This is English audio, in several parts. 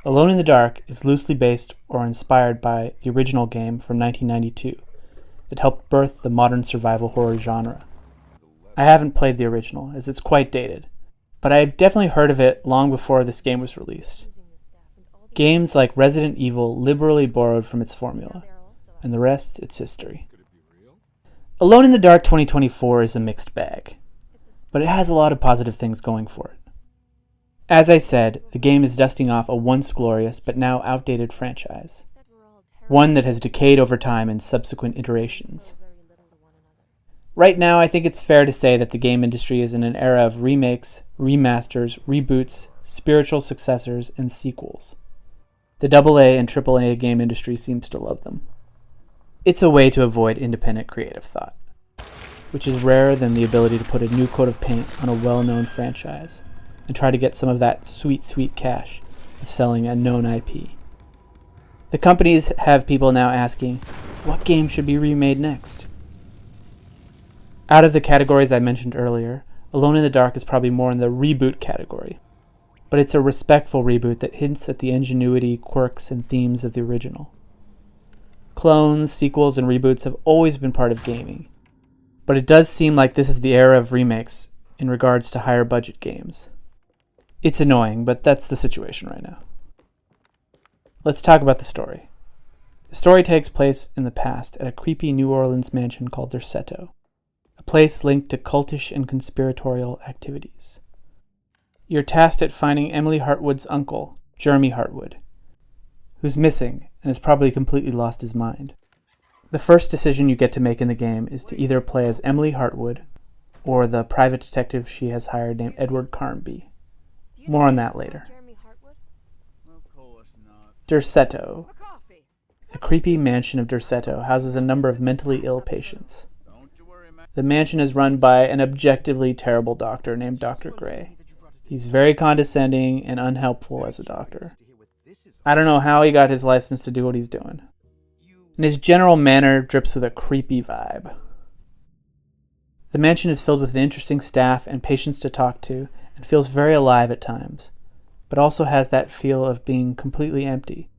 Alone in the Dark is loosely based or inspired by the original game from 1992 that helped birth the modern survival horror genre. I haven't played the original, as it's quite dated, but I've definitely heard of it long before this game was released. Games like Resident Evil liberally borrowed from its formula, and the rest, it's history. Alone in the Dark 2024 is a mixed bag, but it has a lot of positive things going for it. As I said, the game is dusting off a once glorious but now outdated franchise, one that has decayed over time in subsequent iterations. Right now, I think it's fair to say that the game industry is in an era of remakes, remasters, reboots, spiritual successors, and sequels. The AA and AAA game industry seems to love them. It's a way to avoid independent creative thought, which is rarer than the ability to put a new coat of paint on a well-known franchise and try to get some of that sweet, sweet cash of selling a known IP. The companies have people now asking, what game should be remade next? Out of the categories I mentioned earlier, Alone in the Dark is probably more in the reboot category, but it's a respectful reboot that hints at the ingenuity, quirks, and themes of the original. Clones, sequels, and reboots have always been part of gaming, but it does seem like this is the era of remakes in regards to higher budget games. It's annoying, but that's the situation right now. Let's talk about the story. The story takes place in the past at a creepy New Orleans mansion called Derceto, a place linked to cultish and conspiratorial activities. You're tasked at finding Emily Hartwood's uncle, Jeremy Hartwood, who's missing and has probably completely lost his mind. The first decision you get to make in the game is to either play as Emily Hartwood or the private detective she has hired named Edward Carby. More on that later. Derceto. The creepy mansion of Derceto houses a number of mentally ill patients. The mansion is run by an objectively terrible doctor named Dr. Gray. He's very condescending and unhelpful as a doctor. I don't know how he got his license to do what he's doing. And his general manner drips with a creepy vibe. The mansion is filled with an interesting staff and patients to talk to, and feels very alive at times, but also has that feel of being completely empty,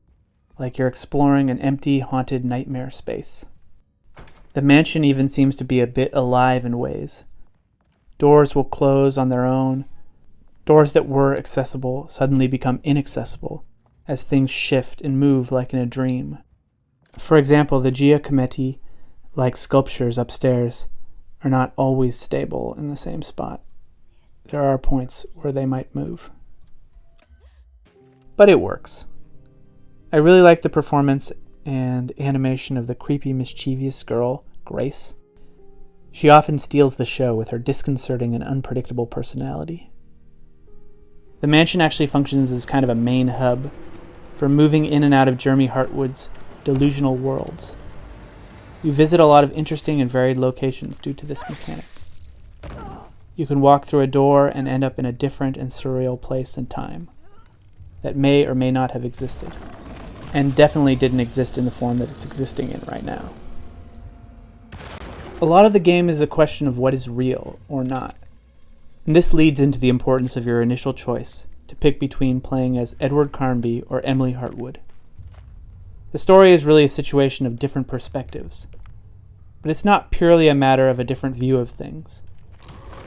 like you're exploring an empty, haunted nightmare space. The mansion even seems to be a bit alive in ways. Doors will close on their own. Doors that were accessible suddenly become inaccessible as things shift and move like in a dream. For example, the Giacometti-like sculptures upstairs are not always stable in the same spot. There are points where they might move. But it works. I really like the performance and animation of the creepy, mischievous girl, Grace. She often steals the show with her disconcerting and unpredictable personality. The mansion actually functions as kind of a main hub for moving in and out of Jeremy Hartwood's delusional worlds. You visit a lot of interesting and varied locations due to this mechanic. You can walk through a door and end up in a different and surreal place and time that may or may not have existed, and definitely didn't exist in the form that it's existing in right now. A lot of the game is a question of what is real or not, and this leads into the importance of your initial choice to pick between playing as Edward Carby or Emily Hartwood. The story is really a situation of different perspectives, but it's not purely a matter of a different view of things.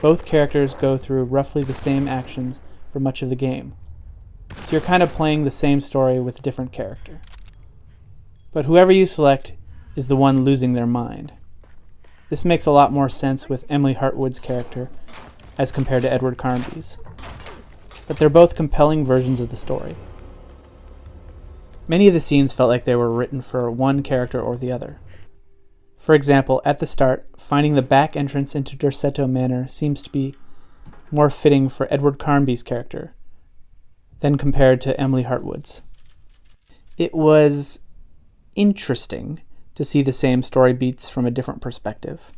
Both characters go through roughly the same actions for much of the game, so you're kind of playing the same story with a different character. But whoever you select is the one losing their mind. This makes a lot more sense with Emily Hartwood's character as compared to Edward Carby's. But they're both compelling versions of the story. Many of the scenes felt like they were written for one character or the other. For example, at the start, finding the back entrance into Derceto Manor seems to be more fitting for Edward Carby's character than compared to Emily Hartwood's. It was interesting to see the same story beats from a different perspective.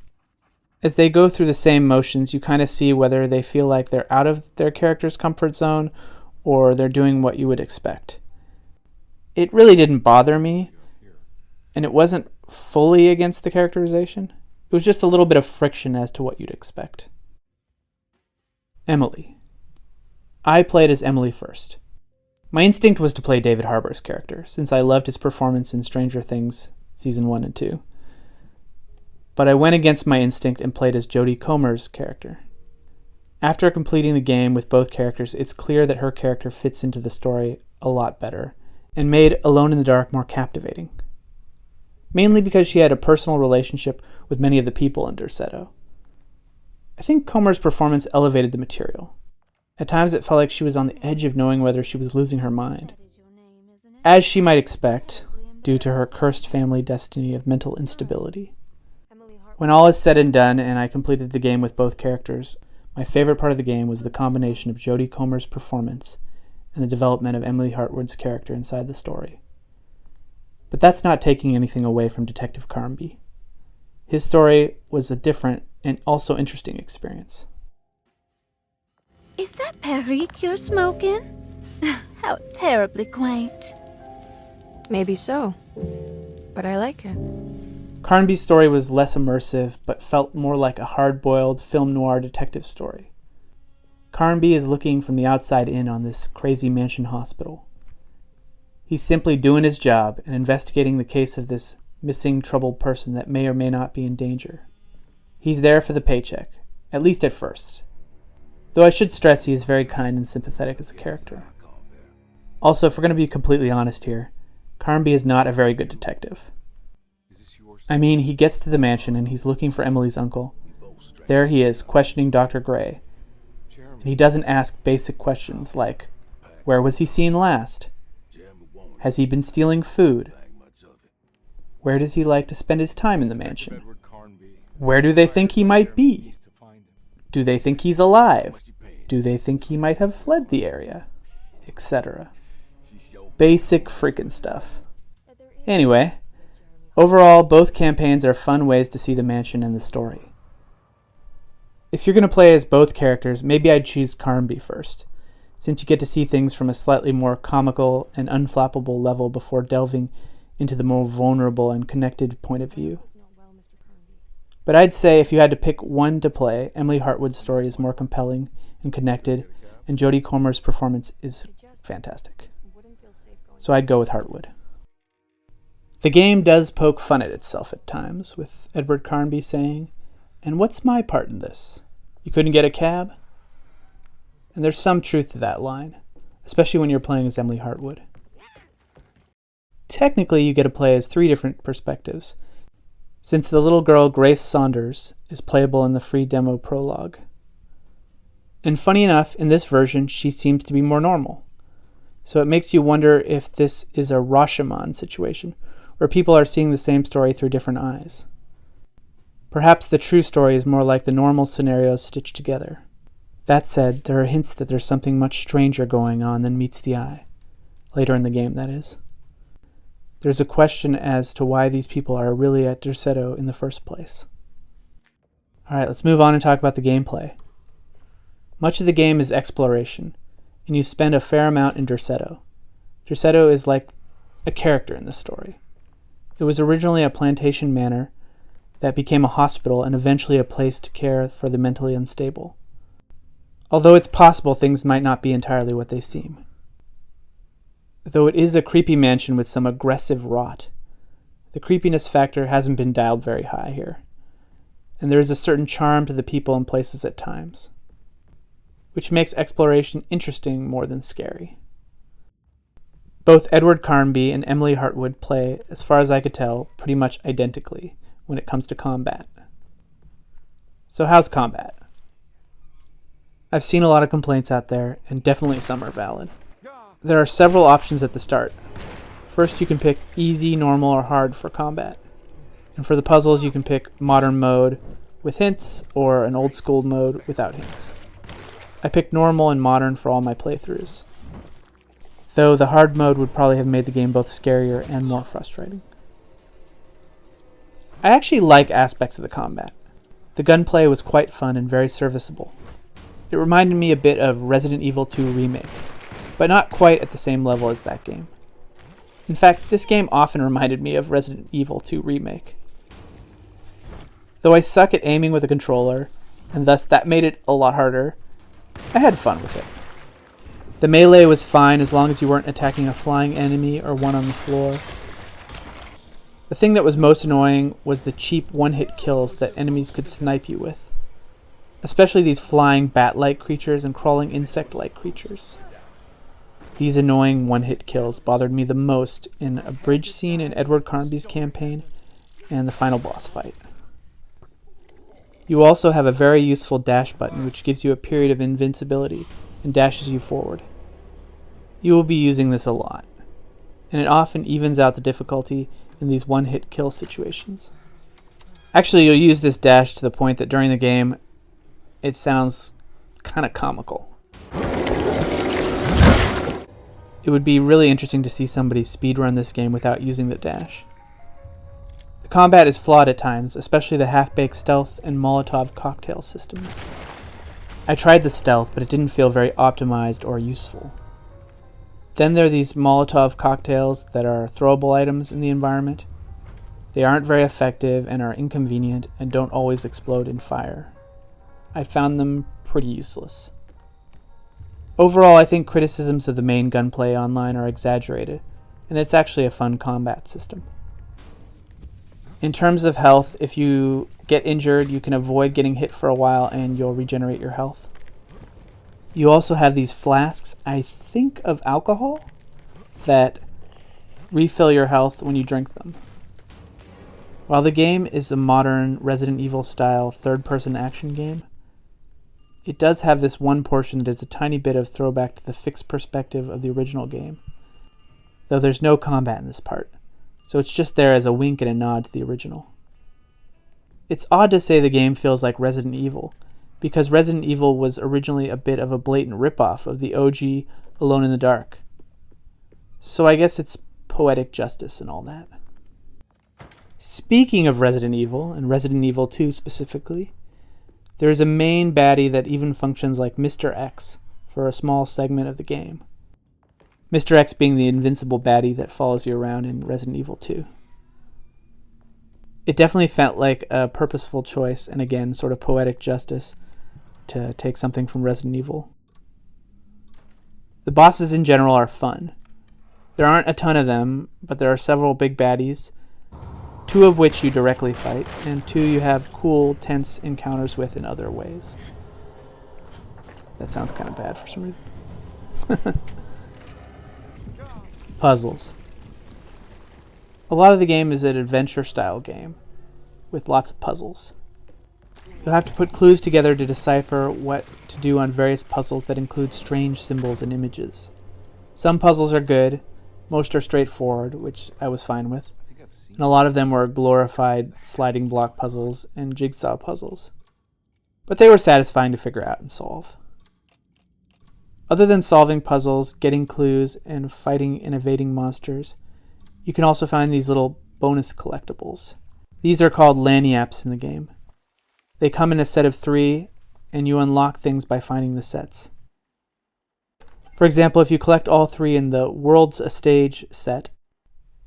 As they go through the same motions, you kind of see whether they feel like they're out of their character's comfort zone or they're doing what you would expect. It really didn't bother me, and it wasn't fully against the characterization. It was just a little bit of friction as to what you'd expect. Emily. I played as Emily first. My instinct was to play David Harbour's character, since I loved his performance in Stranger Things Season 1 and 2. But I went against my instinct and played as Jodie Comer's character. After completing the game with both characters, it's clear that her character fits into the story a lot better, and made Alone in the Dark more captivating. Mainly because she had a personal relationship with many of the people in Derceto. I think Comer's performance elevated the material. At times it felt like she was on the edge of knowing whether she was losing her mind. As she might expect, due to her cursed family destiny of mental instability. When all is said and done and I completed the game with both characters, my favorite part of the game was the combination of Jodie Comer's performance and the development of Emily Hartwood's character inside the story. But that's not taking anything away from Detective Carby. His story was a different and also interesting experience. Is that Perique you're smoking? How terribly quaint. Maybe so, but I like it. Carnby's story was less immersive, but felt more like a hard-boiled film noir detective story. Carby is looking from the outside in on this crazy mansion hospital. He's simply doing his job and investigating the case of this missing, troubled person that may or may not be in danger. He's there for the paycheck, at least at first. Though I should stress he is very kind and sympathetic as a character. Also, if we're going to be completely honest here, Carby is not a very good detective. I mean, he gets to the mansion and he's looking for Emily's uncle. There he is, questioning Dr. Gray. And he doesn't ask basic questions like, where was he seen last? Has he been stealing food? Where does he like to spend his time in the mansion? Where do they think he might be? Do they think he's alive? Do they think he might have fled the area? Etc. Basic freaking stuff. Anyway, overall, both campaigns are fun ways to see the mansion and the story. If you're going to play as both characters, maybe I'd choose Carby first, since you get to see things from a slightly more comical and unflappable level before delving into the more vulnerable and connected point of view. But I'd say if you had to pick one to play, Emily Hartwood's story is more compelling and connected, and Jodie Comer's performance is fantastic. So I'd go with Hartwood. The game does poke fun at itself at times, with Edward Carnby saying, "And what's my part in this? You couldn't get a cab?" And there's some truth to that line, especially when you're playing as Emily Hartwood. Technically, you get to play as 3 different perspectives, since the little girl Grace Saunders is playable in the free demo prologue. And funny enough, in this version, she seems to be more normal. So it makes you wonder if this is a Rashomon situation, where people are seeing the same story through different eyes. Perhaps the true story is more like the normal scenarios stitched together. That said, there are hints that there's something much stranger going on than meets the eye. Later in the game, that is. There's a question as to why these people are really at Derceto in the first place. Alright, let's move on and talk about the gameplay. Much of the game is exploration, and you spend a fair amount in Derceto. Derceto is like a character in this story. It was originally a plantation manor that became a hospital and eventually a place to care for the mentally unstable. Although it's possible things might not be entirely what they seem. Though it is a creepy mansion with some aggressive rot, the creepiness factor hasn't been dialed very high here, and there is a certain charm to the people and places at times, which makes exploration interesting more than scary. Both Edward Carnby and Emily Hartwood play, as far as I could tell, pretty much identically when it comes to combat. So how's combat? I've seen a lot of complaints out there, and definitely some are valid. There are several options at the start. First, you can pick easy, normal, or hard for combat. And for the puzzles, you can pick modern mode with hints, or an old school mode without hints. I picked normal and modern for all my playthroughs, though the hard mode would probably have made the game both scarier and more frustrating. I actually like aspects of the combat. The gunplay was quite fun and very serviceable. It reminded me a bit of Resident Evil 2 Remake, but not quite at the same level as that game. In fact, this game often reminded me of Resident Evil 2 Remake. Though I suck at aiming with a controller, and thus that made it a lot harder, I had fun with it. The melee was fine as long as you weren't attacking a flying enemy or one on the floor. The thing that was most annoying was the cheap one-hit kills that enemies could snipe you with, especially these flying bat-like creatures and crawling insect-like creatures. These annoying one-hit kills bothered me the most in a bridge scene in Edward Carnby's campaign and the final boss fight. You also have a very useful dash button which gives you a period of invincibility and dashes you forward. You will be using this a lot, and it often evens out the difficulty in these one-hit kill situations. Actually, you'll use this dash to the point that during the game, it sounds kind of comical. It would be really interesting to see somebody speedrun this game without using the dash. The combat is flawed at times, especially the half-baked stealth and Molotov cocktail systems. I tried the stealth, but it didn't feel very optimized or useful. Then there are these Molotov cocktails that are throwable items in the environment. They aren't very effective and are inconvenient and don't always explode in fire. I found them pretty useless. Overall, I think criticisms of the main gunplay online are exaggerated, and it's actually a fun combat system. In terms of health, if you get injured, you can avoid getting hit for a while and you'll regenerate your health. You also have these flasks, I think of alcohol, that refill your health when you drink them. While the game is a modern Resident Evil style third-person action game, it does have this one portion that is a tiny bit of throwback to the fixed perspective of the original game, though there's no combat in this part, so it's just there as a wink and a nod to the original. It's odd to say the game feels like Resident Evil, because Resident Evil was originally a bit of a blatant ripoff of the OG Alone in the Dark. So I guess it's poetic justice and all that. Speaking of Resident Evil, and Resident Evil 2 specifically, there is a main baddie that even functions like Mr. X for a small segment of the game. Mr. X being the invincible baddie that follows you around in Resident Evil 2. It definitely felt like a purposeful choice, and again, sort of poetic justice, to take something from Resident Evil. The bosses in general are fun. There aren't a ton of them, but there are several big baddies, 2 of which you directly fight, and 2 you have cool, tense encounters with in other ways. That sounds kind of bad for some reason. Puzzles. A lot of the game is an adventure-style game, with lots of puzzles. You'll have to put clues together to decipher what to do on various puzzles that include strange symbols and images. Some puzzles are good, most are straightforward, which I was fine with, and a lot of them were glorified sliding block puzzles and jigsaw puzzles. But they were satisfying to figure out and solve. Other than solving puzzles, getting clues, and fighting and evading monsters, you can also find these little bonus collectibles. These are called yaps in the game. They come in a set of 3, and you unlock things by finding the sets. For example, if you collect all 3 in the World's a Stage set,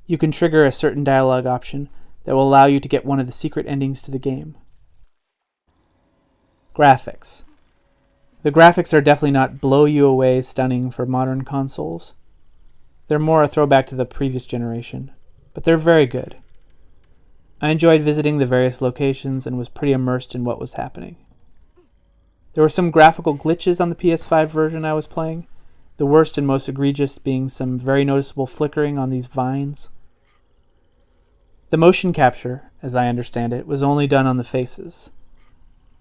you can trigger a certain dialogue option that will allow you to get one of the secret endings to the game. Graphics. The graphics are definitely not blow-you-away stunning for modern consoles. They're more a throwback to the previous generation, but they're very good. I enjoyed visiting the various locations and was pretty immersed in what was happening. There were some graphical glitches on the PS5 version I was playing, the worst and most egregious being some very noticeable flickering on these vines. The motion capture, as I understand it, was only done on the faces.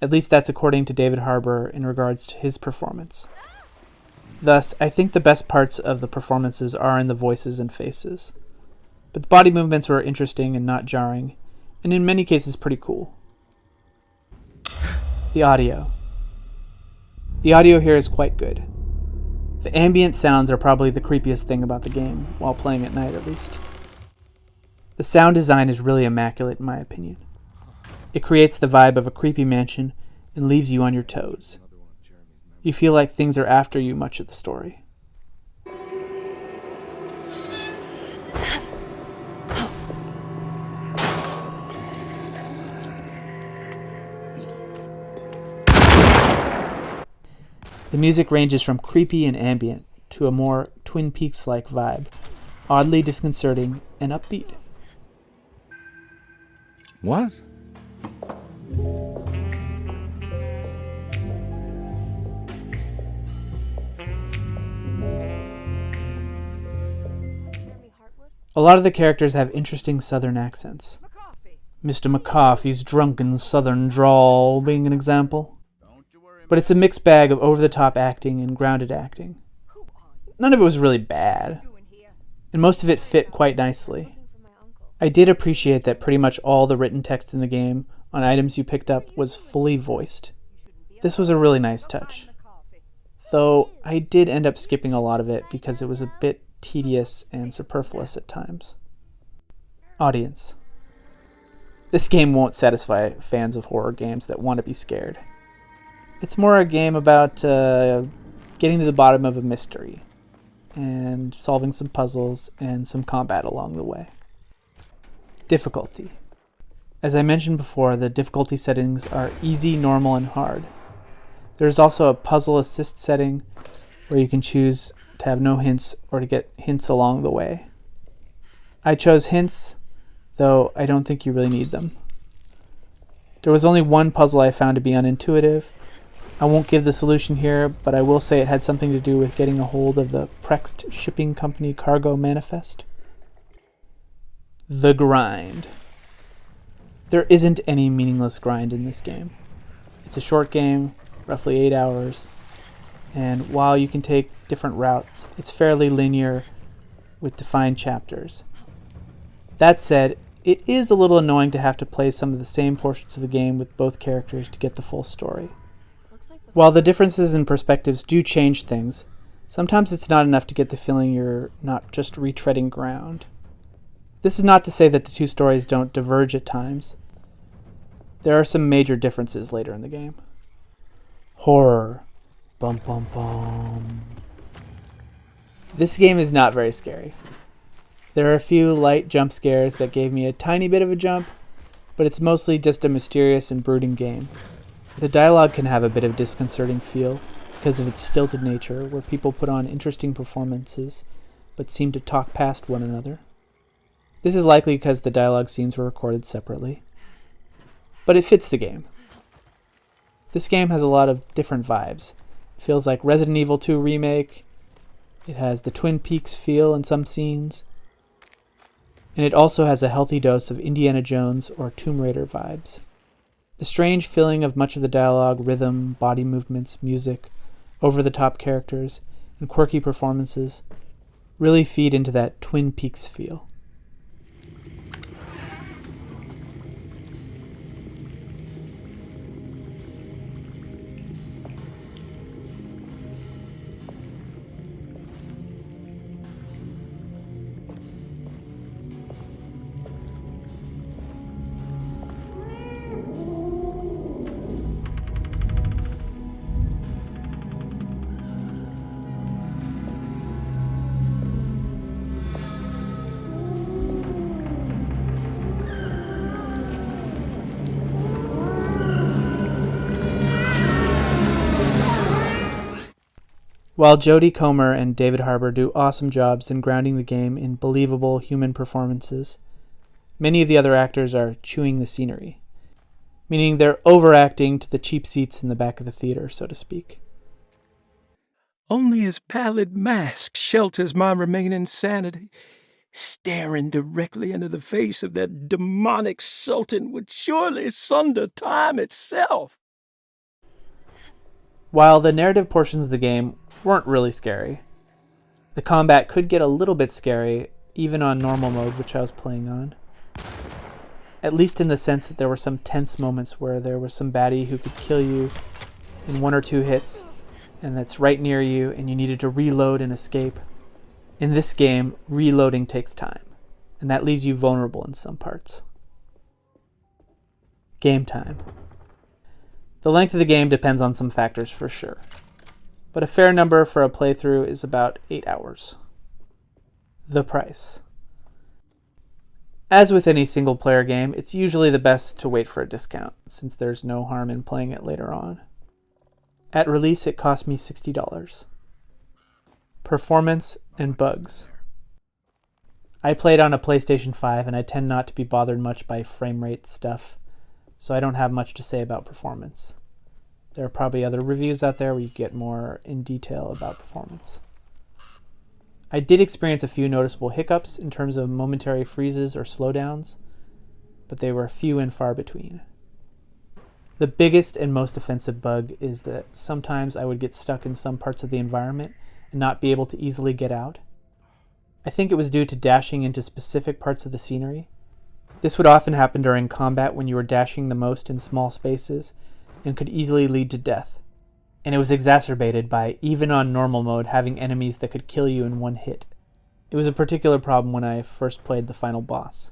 At least that's according to David Harbour in regards to his performance. Thus, I think the best parts of the performances are in the voices and faces. But the body movements were interesting and not jarring, and in many cases pretty cool. The audio. The audio here is quite good. The ambient sounds are probably the creepiest thing about the game, while playing at night at least. The sound design is really immaculate in my opinion. It creates the vibe of a creepy mansion and leaves you on your toes. You feel like things are after you much of the story. The music ranges from creepy and ambient to a more Twin Peaks-like vibe, oddly disconcerting and upbeat. What? A lot of the characters have interesting southern accents. Mr. McCarthy's drunken southern drawl being an example. But it's a mixed bag of over-the-top acting and grounded acting. None of it was really bad, and most of it fit quite nicely. I did appreciate that pretty much all the written text in the game on items you picked up was fully voiced. This was a really nice touch. Though I did end up skipping a lot of it because it was a bit tedious and superfluous at times. Audience. This game won't satisfy fans of horror games that want to be scared. It's more a game about getting to the bottom of a mystery and solving some puzzles and some combat along the way. Difficulty. As I mentioned before, the difficulty settings are easy, normal, and hard. There's also a puzzle assist setting where you can choose to have no hints or to get hints along the way. I chose hints, though I don't think you really need them. There was only one puzzle I found to be unintuitive. I won't give the solution here, but I will say it had something to do with getting a hold of the Prext Shipping Company cargo manifest. The grind. There isn't any meaningless grind in this game. It's a short game, roughly 8 hours, and while you can take different routes, it's fairly linear with defined chapters. That said, it is a little annoying to have to play some of the same portions of the game with both characters to get the full story. While the differences in perspectives do change things, sometimes it's not enough to get the feeling you're not just retreading ground. This is not to say that the two stories don't diverge at times. There are some major differences later in the game. Horror. Bum bum bum. This game is not very scary. There are a few light jump scares that gave me a tiny bit of a jump, but it's mostly just a mysterious and brooding game. The dialogue can have a bit of disconcerting feel because of its stilted nature, where people put on interesting performances but seem to talk past one another. This is likely because the dialogue scenes were recorded separately. But it fits the game. This game has a lot of different vibes. It feels like Resident Evil 2 Remake. It has the Twin Peaks feel in some scenes. And it also has a healthy dose of Indiana Jones or Tomb Raider vibes. The strange feeling of much of the dialogue, rhythm, body movements, music, over-the-top characters, and quirky performances really feed into that Twin Peaks feel. While Jodie Comer and David Harbour do awesome jobs in grounding the game in believable human performances, many of the other actors are chewing the scenery, meaning they're overacting to the cheap seats in the back of the theater, so to speak. Only his pallid mask shelters my remaining sanity. Staring directly into the face of that demonic sultan would surely sunder time itself. While the narrative portions of the game weren't really scary, the combat could get a little bit scary, even on normal mode, which I was playing on. At least in the sense that there were some tense moments where there was some baddie who could kill you in 1 or 2 hits, and that's right near you, and you needed to reload and escape. In this game, reloading takes time, and that leaves you vulnerable in some parts. Game time. The length of the game depends on some factors for sure, but a fair number for a playthrough is about 8 hours. The price. As with any single-player game, it's usually the best to wait for a discount, since there's no harm in playing it later on. At release, it cost me $60. Performance and bugs. I played on a PlayStation 5 and I tend not to be bothered much by frame rate stuff, so I don't have much to say about performance. There are probably other reviews out there where you get more in detail about performance. I did experience a few noticeable hiccups in terms of momentary freezes or slowdowns, but they were few and far between. The biggest and most offensive bug is that sometimes I would get stuck in some parts of the environment and not be able to easily get out. I think it was due to dashing into specific parts of the scenery. This would often happen during combat when you were dashing the most in small spaces and could easily lead to death. And it was exacerbated by, even on normal mode, having enemies that could kill you in one hit. It was a particular problem when I first played the final boss.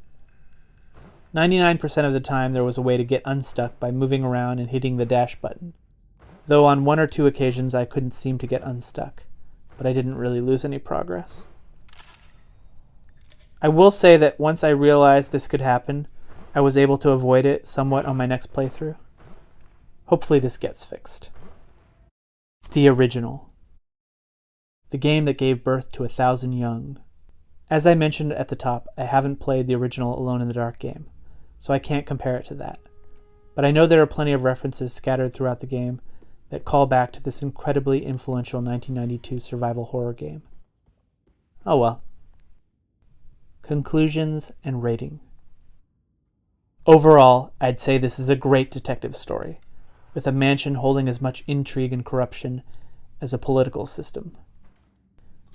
99% of the time there was a way to get unstuck by moving around and hitting the dash button, though on one or two occasions I couldn't seem to get unstuck, but I didn't really lose any progress. I will say that once I realized this could happen, I was able to avoid it somewhat on my next playthrough. Hopefully this gets fixed. The original. The game that gave birth to 1,000 young. As I mentioned at the top, I haven't played the original Alone in the Dark game, so I can't compare it to that. But I know there are plenty of references scattered throughout the game that call back to this incredibly influential 1992 survival horror game. Oh well. Conclusions and rating. Overall, I'd say this is a great detective story, with a mansion holding as much intrigue and corruption as a political system.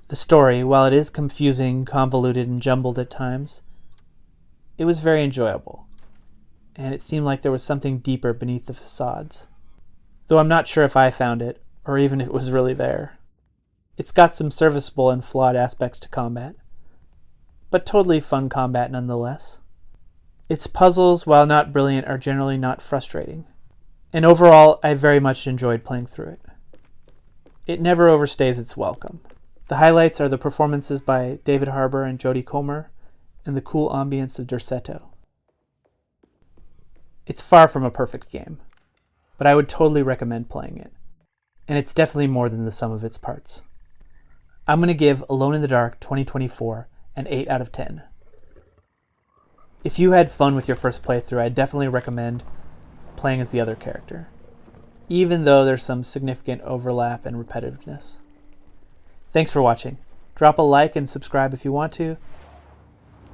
The story, while it is confusing, convoluted, and jumbled at times, it was very enjoyable, and it seemed like there was something deeper beneath the facades, though I'm not sure if I found it, or even if it was really there. It's got some serviceable and flawed aspects to combat, but totally fun combat nonetheless. Its puzzles, while not brilliant, are generally not frustrating. And overall, I very much enjoyed playing through it. It never overstays its welcome. The highlights are the performances by David Harbour and Jodie Comer, and the cool ambience of Derceto. It's far from a perfect game, but I would totally recommend playing it. And it's definitely more than the sum of its parts. I'm going to give Alone in the Dark 2024 an 8 out of 10. If you had fun with your first playthrough, I'd definitely recommend playing as the other character, even though there's some significant overlap and repetitiveness. Thanks for watching. Drop a like and subscribe if you want to.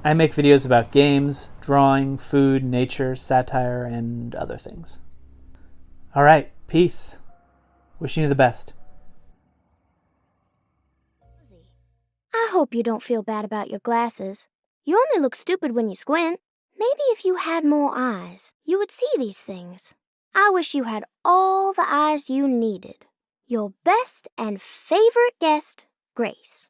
I make videos about games, drawing, food, nature, satire, and other things. Alright, peace. Wishing you the best. I hope you don't feel bad about your glasses. You only look stupid when you squint. Maybe if you had more eyes, you would see these things. I wish you had all the eyes you needed. Your best and favorite guest, Grace.